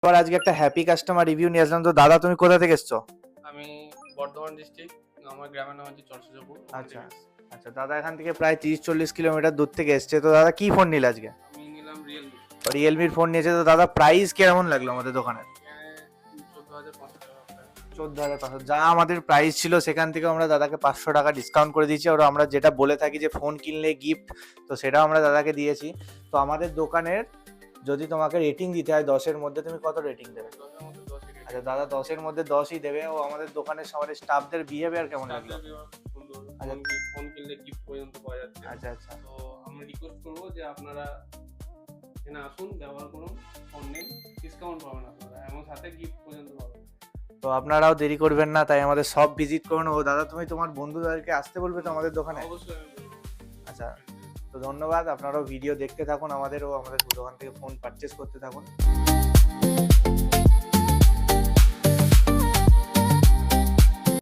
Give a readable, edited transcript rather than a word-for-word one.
আবার আজকে একটা হ্যাপি কাস্টমার রিভিউ নিয়ে আসলাম। তো দাদা, তুমি কোথা থেকে এসছো? আমি বর্ধমান ডিস্ট্রিক্ট, আমার গ্রামের নাম হচ্ছে চরসুজাপুর। আচ্ছা আচ্ছা, দাদা এখান থেকে প্রায় 30-40 কিলোমিটার দূর থেকে এসছে। তো দাদা কি ফোন নিলে আজকে? আমি নিলাম রিয়েলমি। রিয়েলমির ফোন নিয়েছে। তো দাদা প্রাইস কেমন লাগলো আমাদের দোকানের? 14,500 টাকা। 14,500 যা আমাদের প্রাইস ছিল সেখান থেকে আমরা দাদাকে 500 টাকা ডিসকাউন্ট করে দিয়েছি। আর আমরা যেটা বলে থাকি যে ফোন কিনলে গিফট, তো সেটাও আমরা দাদাকে দিয়েছি। তো আমাদের দোকানের যদি তোমাকে রেটিং দিতে হয় 10-এর মধ্যে, তুমি কত রেটিং দেবে? 10-এর মধ্যে 10 রেটিং। আচ্ছা দাদা 10-এর মধ্যে 10ই দেবে। ও আমাদের দোকানের সবার স্টাফদের বিহেভিয়ার কেমন লাগলো? সুন্দর। আচ্ছা। ফোন কিনলে গিফট পর্যন্ত পাওয়া যাচ্ছে। আচ্ছা আচ্ছা। তো আমি রিকোয়েস্ট করবো যে আপনারা এখানে আসুন, ব্যবহার করুন, ফোন নিন, ডিসকাউন্ট পাবেন আপনারা, এবং সাথে গিফট পর্যন্ত পাবেন। তো আপনারাও দেরি করবেন না, তাই আমাদের সব ভিজিট করুন। ও দাদা, তুমি তোমার বন্ধুদেরকে আসতে বলবে তো আমাদের দোকানে? অবশ্যই আমি বলবো। আচ্ছা, তো ধন্যবাদ। আপনারাও ভিডিও দেখতে থাকুন আমাদের, ও আমাদের দোকান থেকে ফোন পারচেস করতে থাকুন।